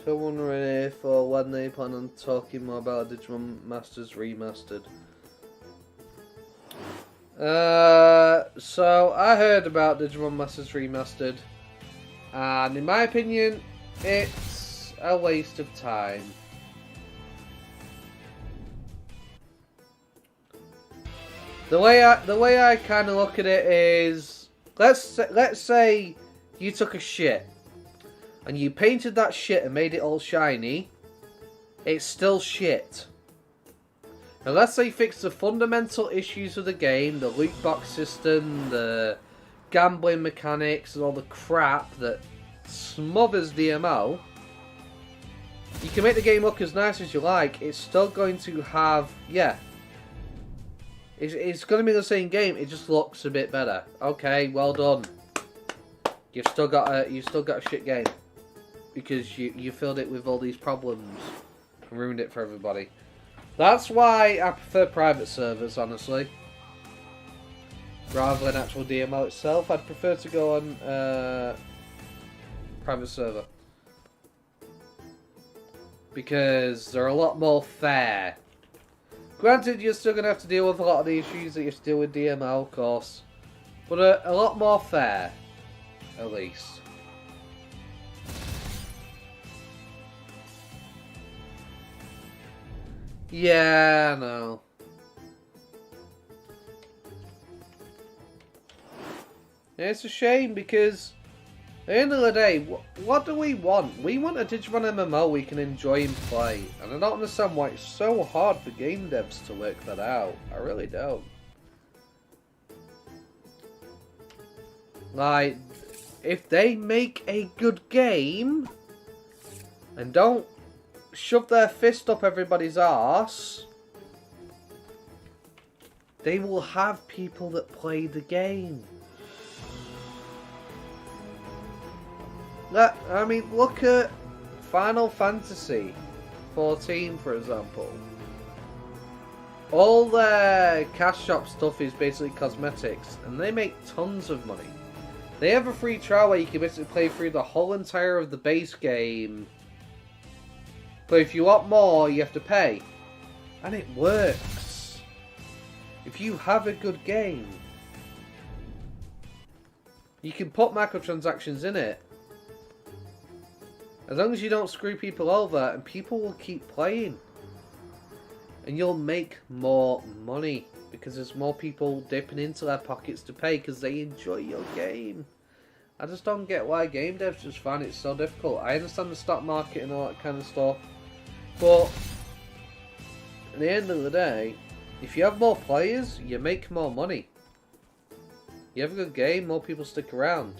So wondering if or when they plan on talking more about Digimon Masters Remastered. So I heard about Digimon Masters Remastered, and in my opinion, it's a waste of time. The way I kind of look at it is, let's say you took a shit and you painted that shit and made it all shiny. It's still shit. Unless they fix the fundamental issues of the game, the loot box system, the gambling mechanics, and all the crap that smothers DMO, you can make the game look as nice as you like. It's still going to have, yeah, it's going to be the same game. It just looks a bit better. Okay, well done. You've still got a shit game because you filled it with all these problems and ruined it for everybody. That's why I prefer private servers, honestly. Rather than actual DML itself, I'd prefer to go on private server. Because they're a lot more fair. Granted, you're still going to have to deal with a lot of the issues that you have to deal with DML, of course. But a lot more fair, at least. Yeah, I know. Yeah, it's a shame because at the end of the day, what do we want? We want a Digimon MMO we can enjoy and play. And I don't understand why it's so hard for game devs to work that out. I really don't. Like, if they make a good game and don't shove their fist up everybody's arse, they will have people that play the game. I mean, look at Final Fantasy 14, for example. All their cash shop stuff is basically cosmetics, and they make tons of money. They have a free trial where you can basically play through the whole entire of the base game. But if you want more, you have to pay. And it works. If you have a good game, you can put microtransactions in it. As long as you don't screw people over, and people will keep playing. And you'll make more money. Because there's more people dipping into their pockets to pay because they enjoy your game. I just don't get why game devs just find it so difficult. I understand the stock market and all that kind of stuff. But at the end of the day, if you have more players, you make more money. You have a good game, more people stick around.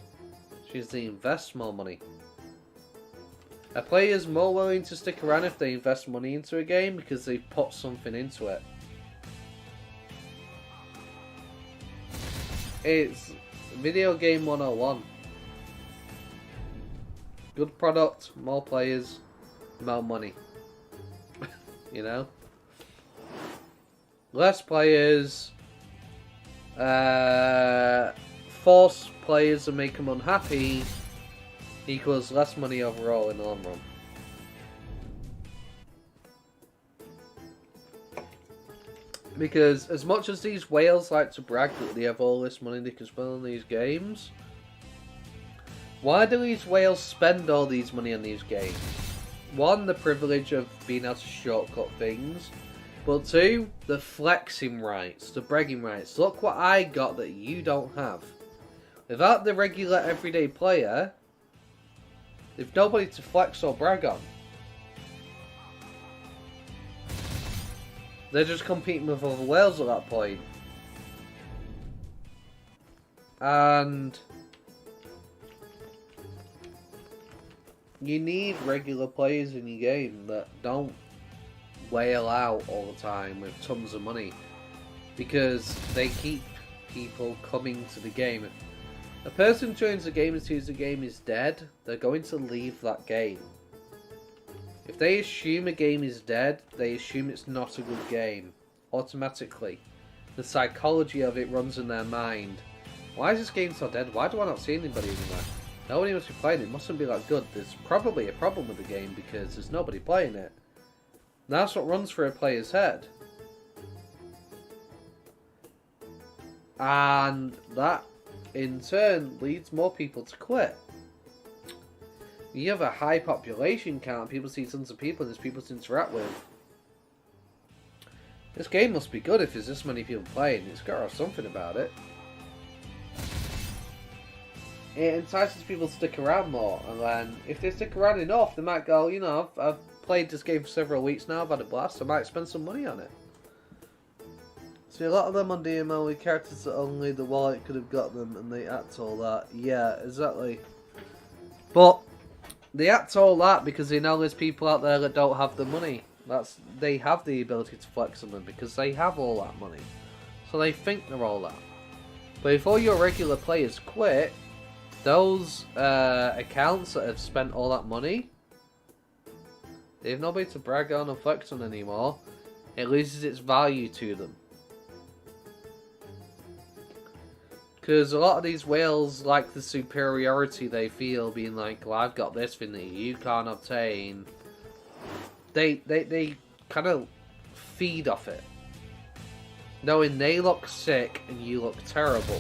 Which means they invest more money. A player is more willing to stick around if they invest money into a game because they've put something into it. It's video game 101. Good product, more players, more money. You know? Less players, force players and make them unhappy equals less money overall in the long run. Because as much as these whales like to brag that they have all this money they can spend on these games, why do these whales spend all these money on these games? One, the privilege of being able to shortcut things. But two, the flexing rights, the bragging rights. Look what I got that you don't have. Without the regular everyday player, they've nobody to flex or brag on. They're just competing with other whales at that point. And you need regular players in your game that don't whale out all the time with tons of money. Because they keep people coming to the game. If a person joins the game and sees the game is dead, they're going to leave that game. If they assume a game is dead, they assume it's not a good game. Automatically. The psychology of it runs in their mind. Why is this game so dead? Why do I not see anybody anymore? Nobody must be playing it. It mustn't be that good. There's probably a problem with the game because there's nobody playing it. And that's what runs through a player's head. And that, in turn, leads more people to quit. You have a high population count, people see tons of people, and there's people to interact with. This game must be good if there's this many people playing. It's got to have something about it. It entices people to stick around more, and then if they stick around enough, they might go, you know, I've played this game for several weeks now, I've had a blast, I might spend some money on it. See, a lot of them on DMO with characters that only the wallet could have got them, and they act all that. Yeah, exactly. But they act all that because they know there's people out there that don't have the money. They have the ability to flex on them because they have all that money. So they think they're all that. But if all your regular players quit, those accounts that have spent all that money, they have nobody to brag on and flex on anymore. It loses its value to them. Because a lot of these whales like the superiority they feel, being like, well, I've got this thing that you can't obtain. They kind of feed off it. Knowing they look sick and you look terrible.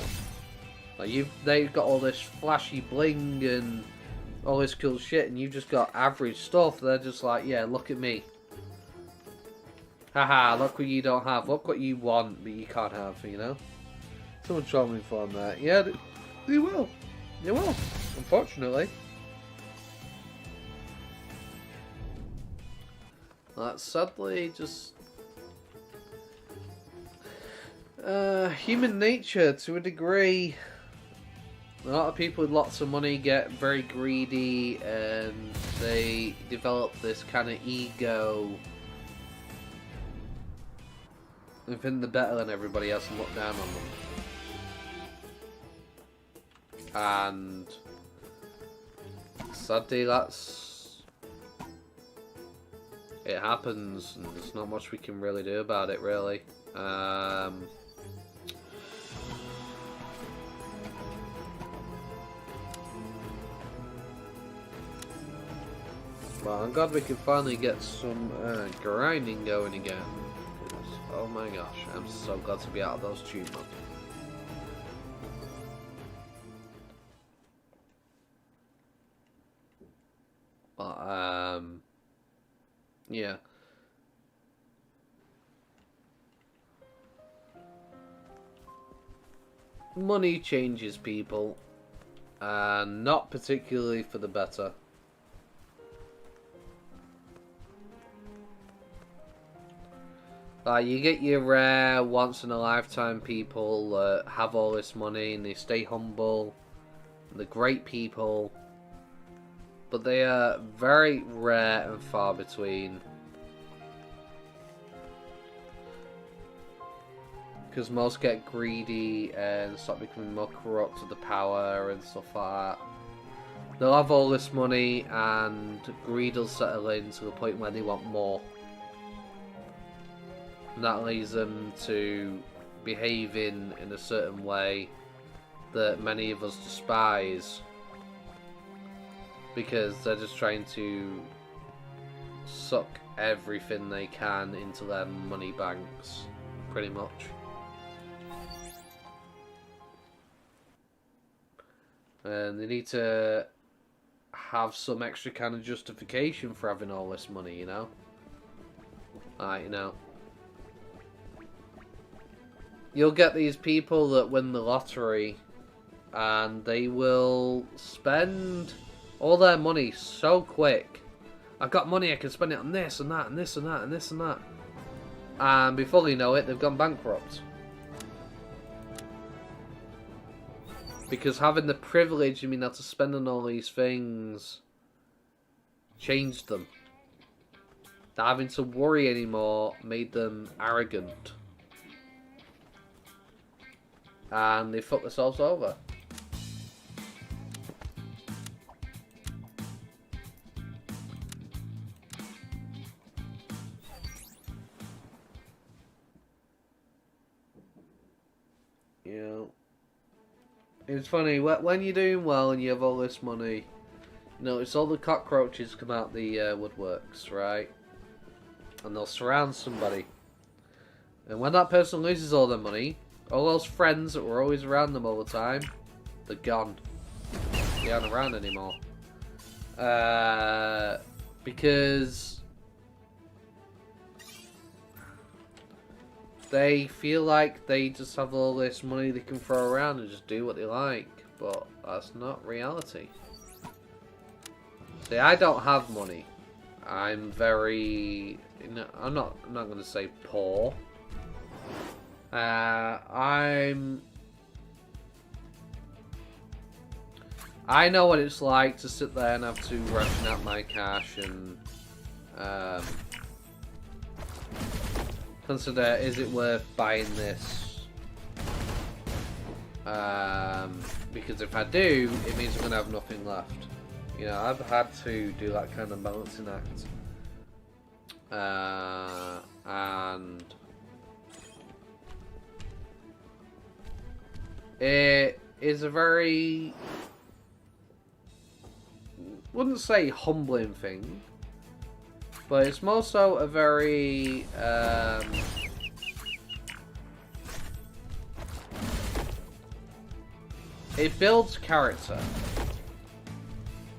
Like they've got all this flashy bling and all this cool shit, and you've just got average stuff. They're just like, yeah, look at me. Haha, look what you don't have. Look what you want, but you can't have, you know? Someone troll me for that. Yeah, they will. They will, unfortunately. That's sadly just human nature to a degree. A lot of people with lots of money get very greedy and they develop this kind of ego and think they're better than everybody else and look down on them. And sadly it happens, and there's not much we can really do about it, really. Well, I'm glad we can finally get some grinding going again. Oh my gosh, I'm so glad to be out of those tube mobs. But, yeah. Money changes people, and not particularly for the better. You get your rare, once-in-a-lifetime people that have all this money and they stay humble. They're great people. But they are very rare and far between. Because most get greedy and start becoming more corrupt with the power and stuff like that. They'll have all this money and greed will settle in to the point where they want more. And that leads them to behaving in a certain way that many of us despise. Because they're just trying to suck everything they can into their money banks, pretty much. And they need to have some extra kind of justification for having all this money, you know? You know. You'll get these people that win the lottery and they will spend all their money so quick. I've got money, I can spend it on this and that and this and that and this and that. And before you know it, they've gone bankrupt. Because having the privilege, able to spend on all these things changed them. Not having to worry anymore made them arrogant. And they fucked themselves over. It's funny, when you're doing well and you have all this money, you know, it's all the cockroaches come out the woodworks, right? And they'll surround somebody. And when that person loses all their money, all those friends that were always around them all the time, they're gone. They aren't around anymore. Because they feel like they just have all this money they can throw around and just do what they like. But that's not reality. See, I don't have money. I'm very... I'm not going to say poor. I know what it's like to sit there and have to ration out my cash and consider, is it worth buying this? Because if I do, it means I'm going to have nothing left. You know, I've had to do that kind of balancing act. And it is a very, wouldn't say humbling thing, but it's more so a very it builds character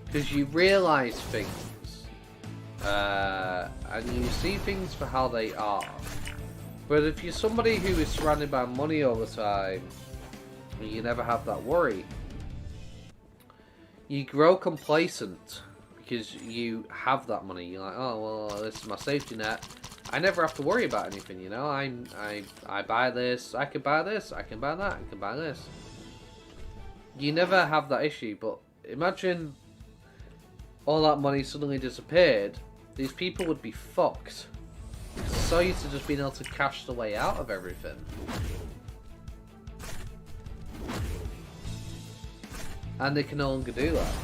because you realize things and you see things for how they are. But if you're somebody who is surrounded by money all the time, you never have that worry. You grow complacent because you have that money. You're like, oh well, this is my safety net. I never have to worry about anything. You know, I buy this. I can buy this. I can buy that. I can buy this. You never have that issue. But imagine all that money suddenly disappeared. These people would be fucked. So used to just being able to cash the way out of everything. And they can no longer do that.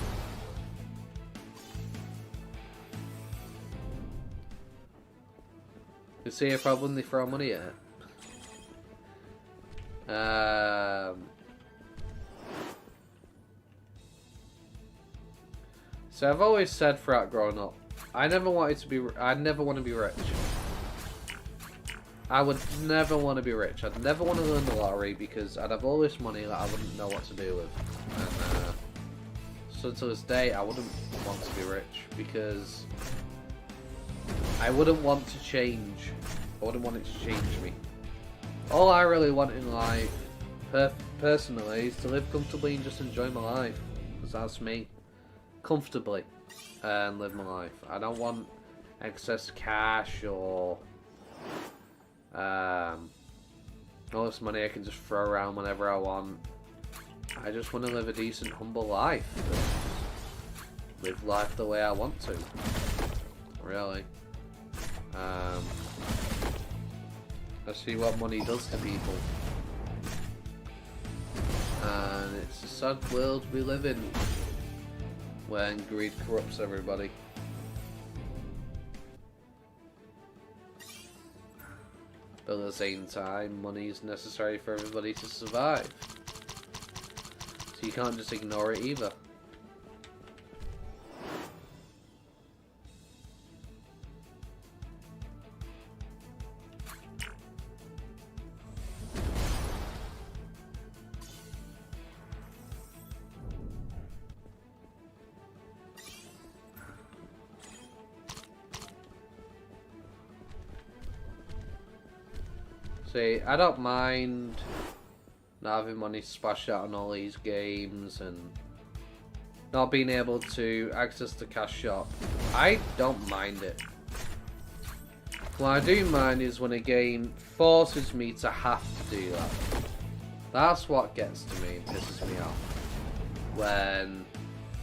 You see a problem, they throw money at it. So I've always said throughout growing up, I never want to be rich. I would never want to be rich. I'd never want to win the lottery because I'd have all this money that I wouldn't know what to do with. And so to this day, I wouldn't want to be rich because I wouldn't want to change. I wouldn't want it to change me. All I really want in life, personally, is to live comfortably and just enjoy my life. Because that's me. Comfortably. And live my life. I don't want excess cash or all this money I can just throw around whenever I want. I just want to live a decent, humble life. Live life the way I want to. Really. I see what money does to people. And it's a sad world we live in. When greed corrupts everybody. But at the same time, money is necessary for everybody to survive. So you can't just ignore it either. See, I don't mind not having money splashed out on all these games and not being able to access the cash shop. I don't mind it. What I do mind is when a game forces me to have to do that. That's what gets to me and pisses me off. When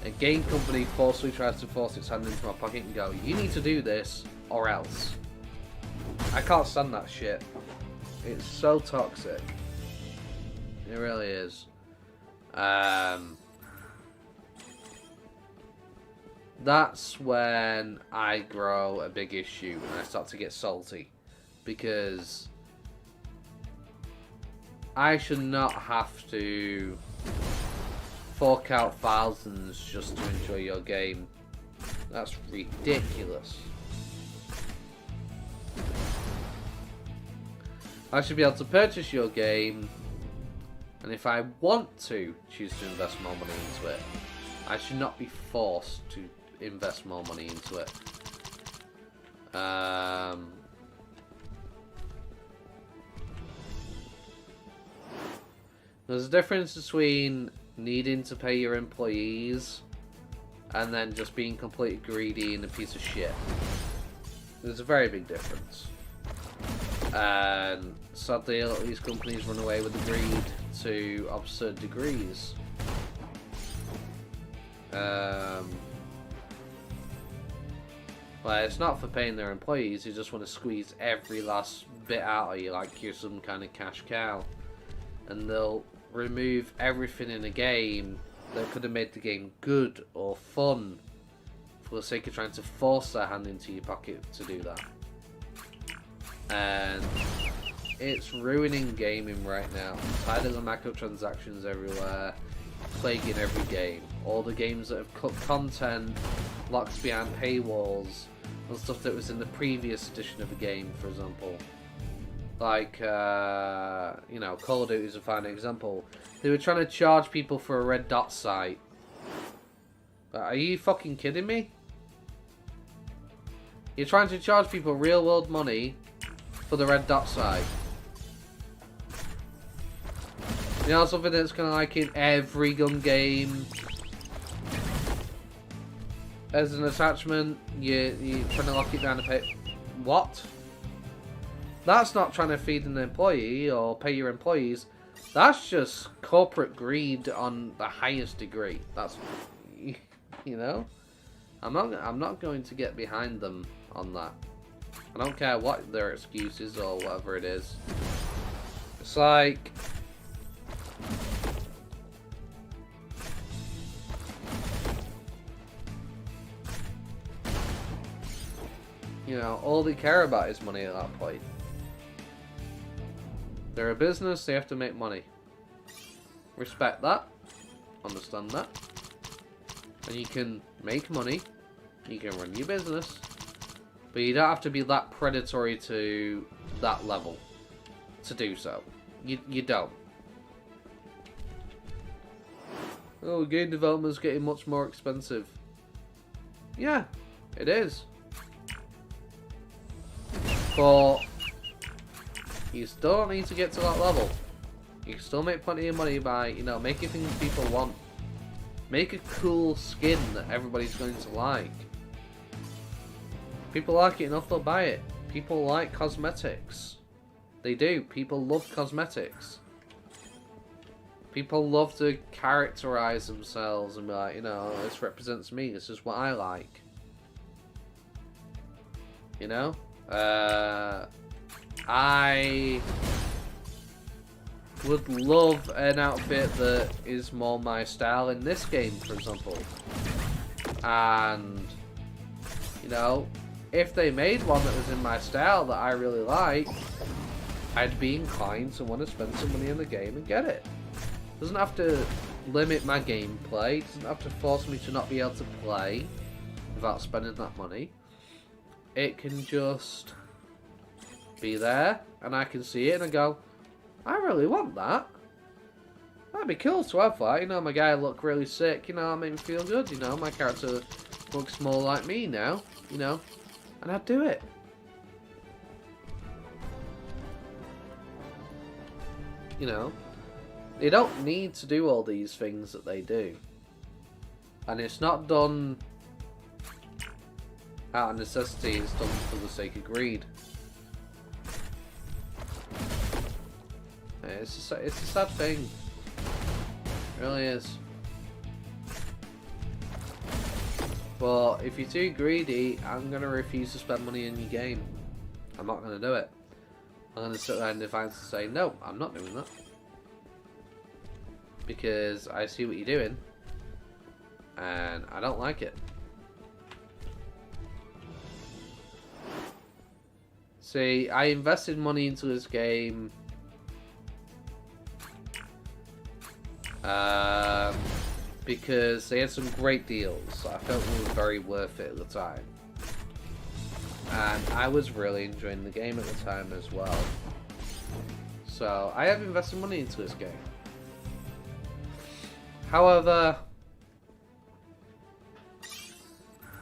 a game company forcefully tries to force its hand into my pocket and go, you need to do this or else. I can't stand that shit. It's so toxic. It really is. That's when I grow a big issue and I start to get salty. Because I should not have to fork out thousands just to enjoy your game. That's ridiculous. I should be able to purchase your game, and if I want to choose to invest more money into it, I should not be forced to invest more money into it. There's a difference between needing to pay your employees and then just being completely greedy and a piece of shit. There's a very big difference. And sadly, a lot of these companies run away with the greed to absurd degrees. Well, it's not for paying their employees, you just want to squeeze every last bit out of you like you're some kind of cash cow. And they'll remove everything in a game that could have made the game good or fun for the sake of trying to force their hand into your pocket to do that. And it's ruining gaming right now. I'm tired of the microtransactions everywhere, plaguing every game. All the games that have cut content, locked behind paywalls, and stuff that was in the previous edition of a game, for example. Like, you know, Call of Duty is a fine example. They were trying to charge people for a red dot site. Are you fucking kidding me? You're trying to charge people real world money for the red dot site. You know, something that's kind of like in every gun game. As an attachment, you're trying to lock it down to pay. What? That's not trying to feed an employee or pay your employees. That's just corporate greed on the highest degree. That's, you know, I'm not going to get behind them on that. I don't care what their excuse is or whatever it is. It's like, you know, all they care about is money at that point. They're a business, they have to make money. Respect that. Understand that. And you can make money. You can run your business. But you don't have to be that predatory to that level to do so. You don't. Oh, game development's getting much more expensive. Yeah, it is. But you still don't need to get to that level. You can still make plenty of money by, you know, making things people want. Make a cool skin that everybody's going to like. People like it enough, they'll buy it. People like cosmetics. They do. People love cosmetics. People love to characterize themselves and be like, you know, this represents me. This is what I like. You know? I would love an outfit that is more my style in this game, for example. And, you know, if they made one that was in my style that I really like, I'd be inclined to want to spend some money in the game and get it. It doesn't have to limit my gameplay. It doesn't have to force me to not be able to play without spending that money. It can just be there, and I can see it, and I go, I really want that. That'd be cool to have that. You know, my guy look really sick. You know, that made me feel good. You know, my character looks more like me now. You know, and I'd do it. You know, they don't need to do all these things that they do, and it's not done out of necessity. It's done for the sake of greed. It's a sad thing. It really is. But if you're too greedy, I'm going to refuse to spend money in your game. I'm not going to do it. I'm going to sit there and define and say, no, I'm not doing that. Because I see what you're doing. And I don't like it. See, I invested money into this game. because they had some great deals. I felt it was very worth it at the time. And I was really enjoying the game at the time as well. So I have invested money into this game. However,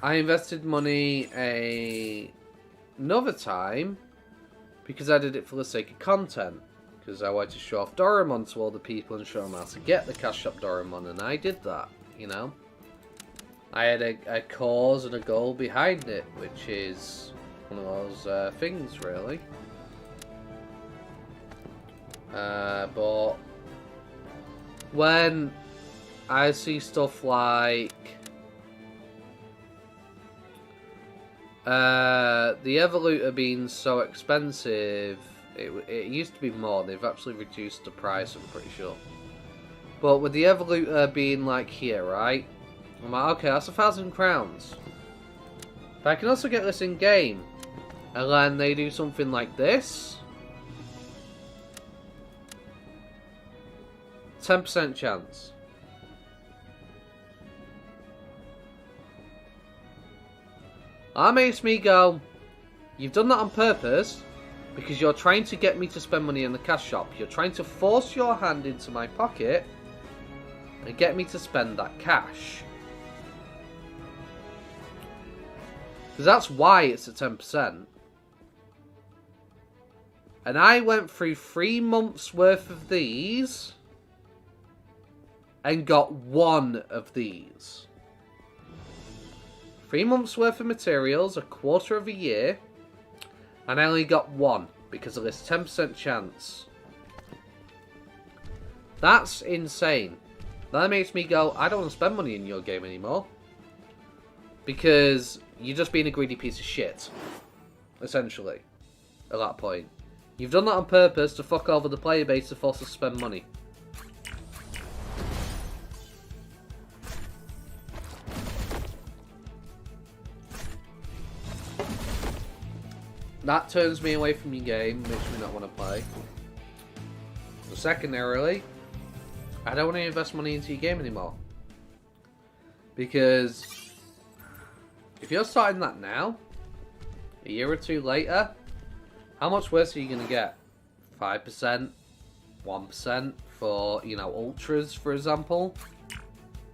I invested money another time because I did it for the sake of content. Because I wanted to show off Dorumon to all the people and show them how to get the Cash Shop Dorumon, and I did that, you know. I had a cause and a goal behind it, which is one of those things, really. But when I see stuff like the Evolutor being so expensive, it used to be more. They've actually reduced the price, I'm pretty sure. But with the Evolutor being like here, right? I'm like, okay, that's 1,000 crowns. But I can also get this in game. And then they do something like this. 10% chance. That makes me go, you've done that on purpose because you're trying to get me to spend money in the cash shop. You're trying to force your hand into my pocket and get me to spend that cash. Because that's why it's at 10%. And I went through 3 months worth of these and got one of these. 3 months worth of materials, a quarter of a year, and I only got one because of this 10% chance. That's insane. That makes me go, I don't want to spend money in your game anymore. Because you're just being a greedy piece of shit. Essentially. At that point. You've done that on purpose to fuck over the player base to force us to spend money. That turns me away from your game, makes me not want to play. But secondarily, I don't want to invest money into your game anymore. Because if you're starting that now, a year or two later, how much worse are you going to get? 5%? 1% for, you know, Ultras, for example?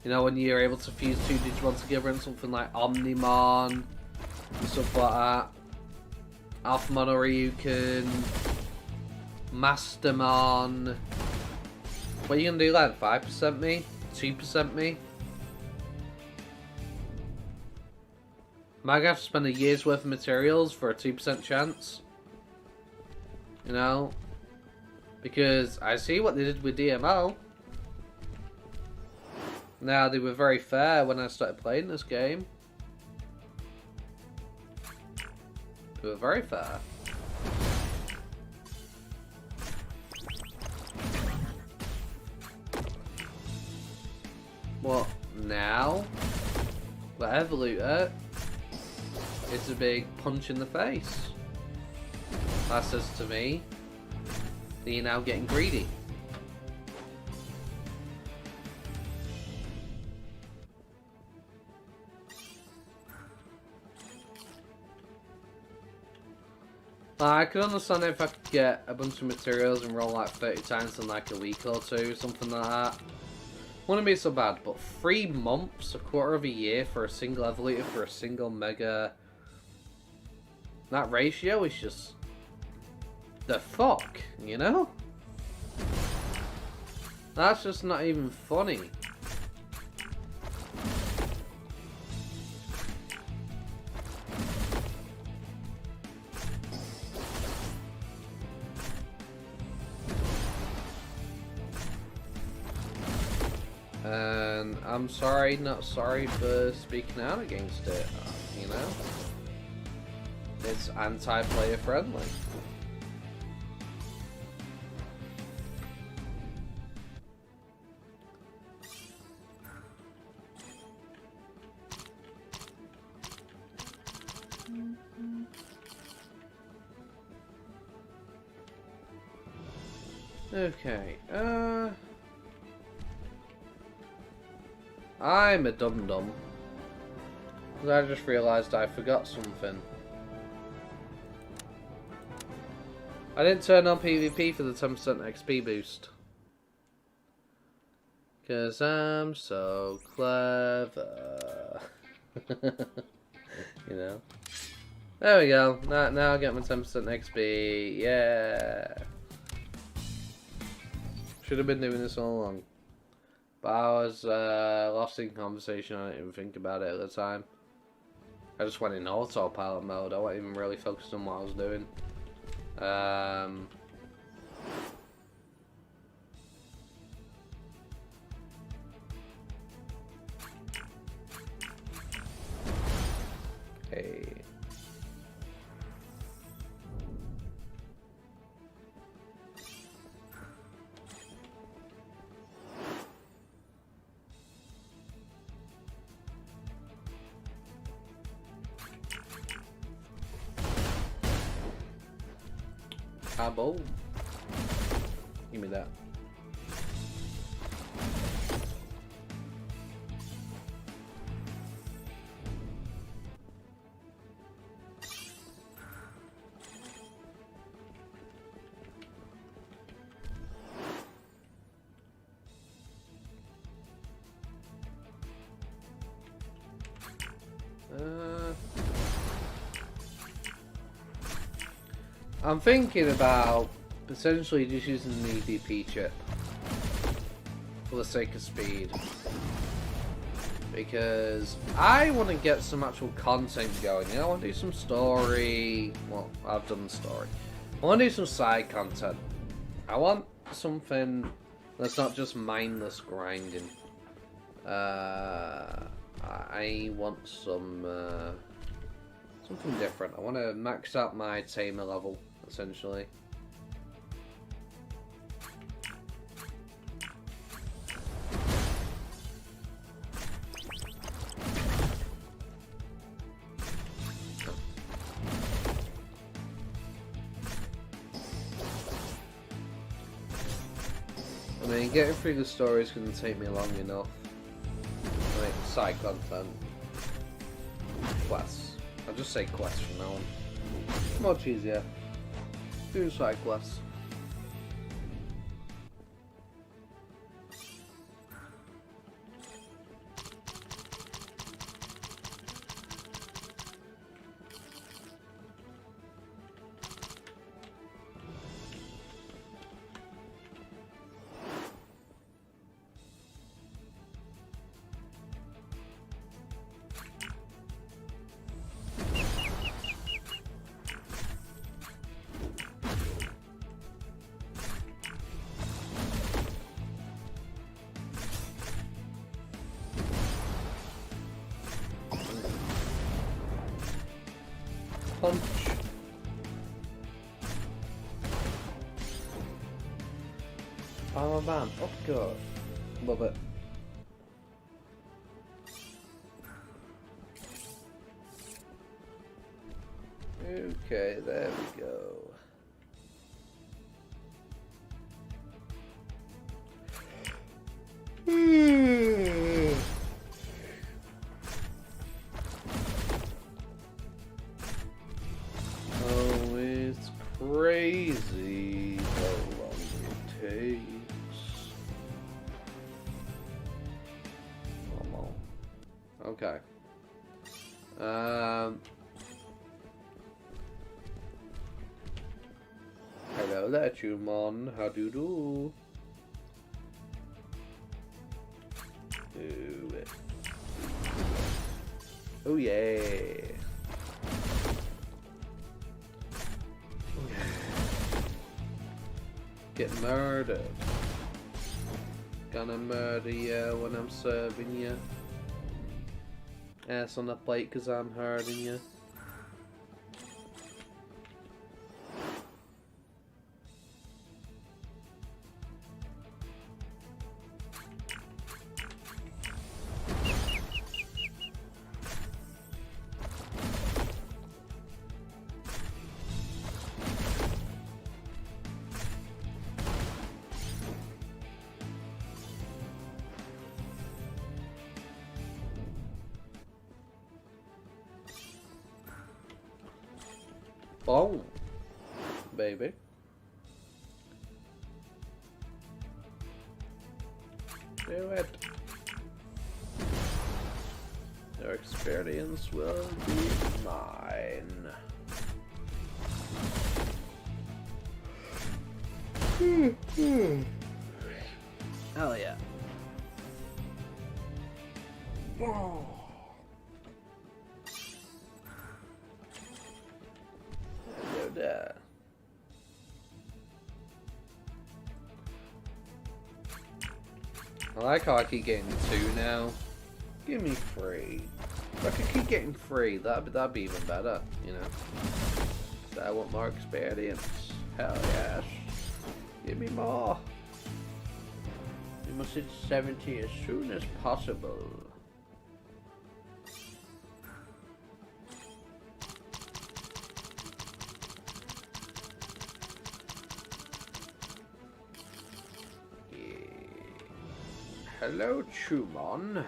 You know, when you're able to fuse 2 Digimon together in something like Omnimon and stuff like that. Alphamon or Ryukin, Mastermon. What are you going to do then? 5% me? 2% me? Am I going to have to spend a year's worth of materials for a 2% chance? You know? Because I see what they did with DMO. Now, they were very fair when I started playing this game. They were very fair. What now? The Evolutor is a big punch in the face. That says to me that you're now getting greedy. I could understand if I could get a bunch of materials and roll like 30 times in like a week or two, something like that. Wouldn't be so bad, but 3 months, a quarter of a year for a single Evolutor for a single Mega... That ratio is just... the fuck, you know? That's just not even funny. And I'm sorry, not sorry for speaking out against it, you know? It's anti-player friendly. Okay, I'm a dum-dum. I just realised I forgot something. I didn't turn on PvP for the 10% XP boost. Because I'm so clever. You know? There we go. Now I get my 10% XP. Yeah. Should have been doing this all along. But I was lost in conversation. I didn't even think about it at the time. I just went in autopilot mode. I wasn't even really focused on what I was doing. Hey. Abo. Give me that. I'm thinking about potentially just using the EDP chip for the sake of speed, because I want to get some actual content going. You know, I want to do some story. Well, I've done the story. I want to do some side content. I want something that's not just mindless grinding. I want some something different. I want to max out my tamer level, essentially. I mean, getting through the story is going to take me long enough. Like, side content. Quests. I'll just say quests from now on. Much easier. Do side quests. Punch. Armor band. Oh god. Love it. Okay, there we go. Oh, it's crazy how long it takes. Okay. Hello there, Digimon. How do you do? Do it. Oh yeah. Get murdered. Gonna murder you when I'm serving you. Ass on the plate cause I'm hurting you. Boom. Baby. Do it. Your experience will be mine. Hell yeah. Whoa. Hello there. I like how I keep getting 2 now. Give me 3. If I could keep getting 3, that'd be even better, you know. So I want more experience. Hell yes. Give me more. We must hit 70 as soon as possible. Hello, Chumon.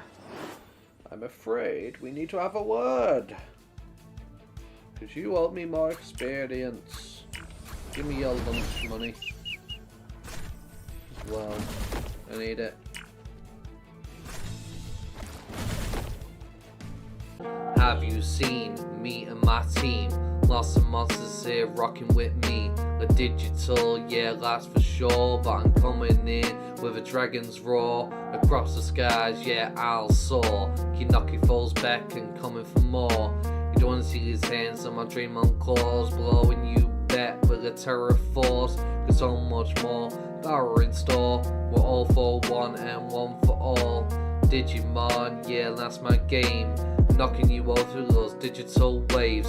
I'm afraid we need to have a word. Because you owe me more experience. Give me your lunch money. As well. I need it. Have you seen me and my team? Lots of monsters here rocking with me. A digital, yeah, that's for sure. But I'm coming in with a dragon's roar. Across the skies, yeah, I'll soar. Keep knocking foes back and coming for more. You don't want to see his hands on my Digimon claws. Blowing you back with a terror force. Cause so much more power in store. We're all for one and one for all. Digimon, yeah, that's my game. Knocking you all through those digital waves.